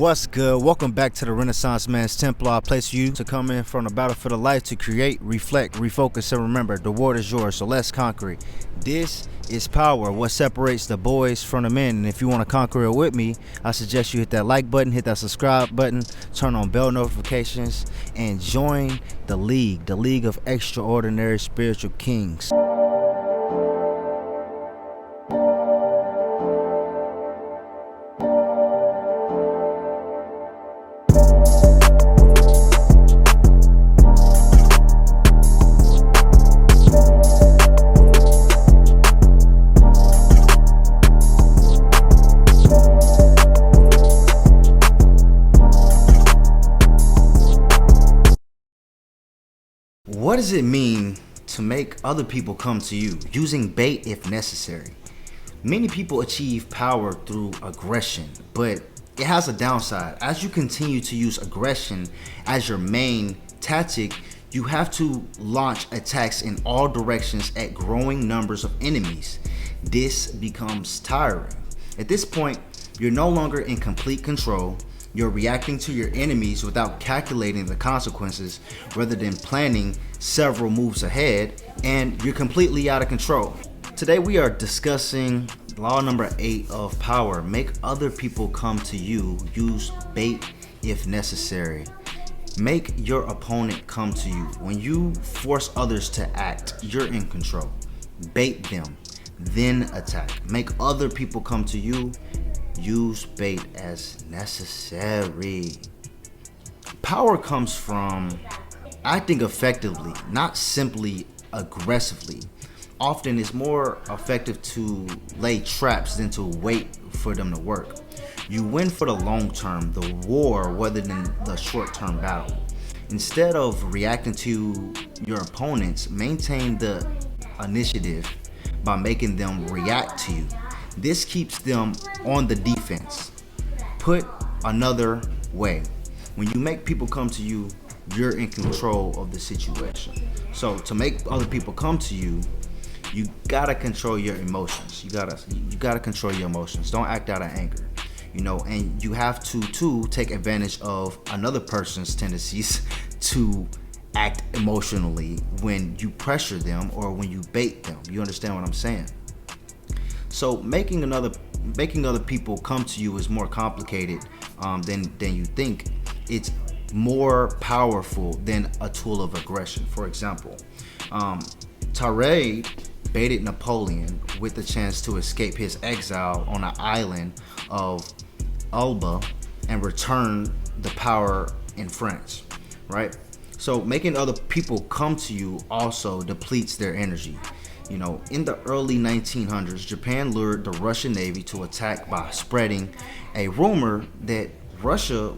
What's good? Welcome back to the Renaissance Man's Templar. I place you to come in from the battlefield of life to create, reflect, refocus, and remember, the war is yours, so let's conquer it. This is power, what separates the boys from the men. And if you want to conquer it with me, I suggest you hit that like button, hit that subscribe button, turn on bell notifications, and join the League of Extraordinary Spiritual Kings. What does it mean to make other people come to you? Using bait if necessary. Many people achieve power through aggression, but it has a downside. As you continue to use aggression as your main tactic, you have to launch attacks in all directions at growing numbers of enemies. This becomes tiring. At this point, you're no longer in complete control. You're reacting to your enemies without calculating the consequences rather than planning several moves ahead, and you're completely out of control. Today we are discussing law number 8 of power. Make other people come to you. Use bait if necessary. Make your opponent come to you. When you force others to act, you're in control. Bait them, then attack. Make other people come to you. Use bait as necessary. Power comes from acting effectively, not simply aggressively. Often it's more effective to lay traps than to wait for them to work. You win for the long term, the war, rather than the short term battle. Instead of reacting to your opponents, maintain the initiative by making them react to you. This keeps them on the defense. Put another way, when you make people come to you, you're in control of the situation. So to make other people come to you, you gotta control your emotions. You gotta control your emotions. Don't act out of anger, and you have to too take advantage of another person's tendencies to act emotionally when you pressure them or when you bait them. You understand what I'm saying? So making other people come to you is more complicated than you think. It's more powerful than a tool of aggression. For example, Tarade baited Napoleon with the chance to escape his exile on an island of Elba and return the power in France, right? So making other people come to you also depletes their energy. In the early 1900s, Japan lured the Russian Navy to attack by spreading a rumor that Russia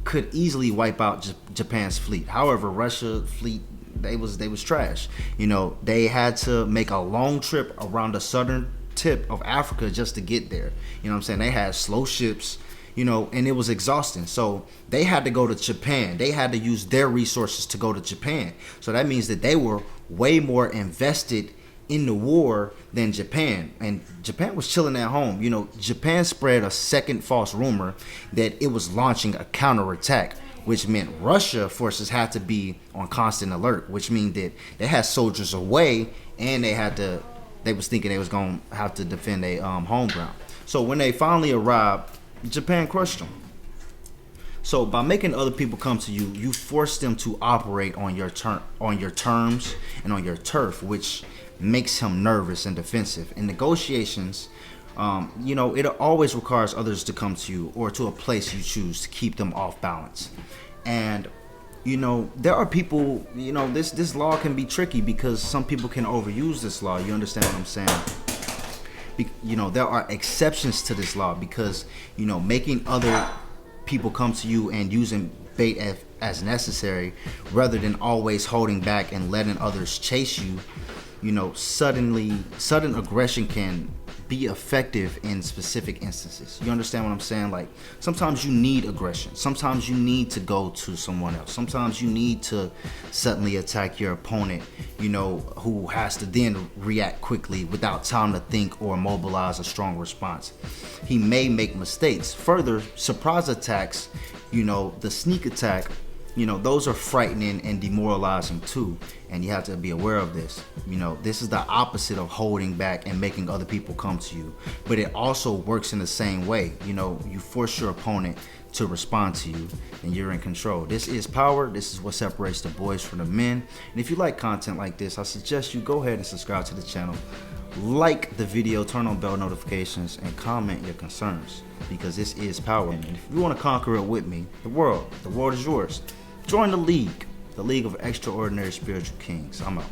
could easily wipe out Japan's fleet. However, Russia's fleet, they was trash. They had to make a long trip around the southern tip of Africa just to get there. They had slow ships, and it was exhausting. So they had to go to Japan. They had to use their resources to go to Japan. So that means that they were way more invested in the war than Japan, and Japan was chilling at home. Japan spread a second false rumor that it was launching a counterattack, which meant Russia forces had to be on constant alert, which means that they had soldiers away and they was thinking they was gonna have to defend their home ground. So when they finally arrived, Japan crushed them. So by making other people come to you, you force them to operate on your terms and on your turf, which makes him nervous and defensive. In negotiations, it always requires others to come to you or to a place you choose to keep them off balance. And there are people, this law can be tricky because some people can overuse this law. You understand what I'm saying? There are exceptions to this law because making other people come to you and using bait as necessary rather than always holding back and letting others chase you. Sudden aggression can be effective in specific instances. You understand what I'm saying? Like, sometimes you need aggression. Sometimes you need to go to someone else. Sometimes you need to suddenly attack your opponent, you know, who has to then react quickly without time to think or mobilize a strong response. He may make mistakes. Further, surprise attacks, you know, the sneak attack, you know, those are frightening and demoralizing too, and you have to be aware of this. You know, this is the opposite of holding back and making other people come to you, but it also works in the same way. You know, you force your opponent to respond to you and you're in control. This is power. This is what separates the boys from the men. And if you like content like this, I suggest you go ahead and subscribe to the channel, like the video, turn on bell notifications, and comment your concerns, because this is power. And if you want to conquer it with me, the world is yours. Join the league of extraordinary spiritual kings. I'm out.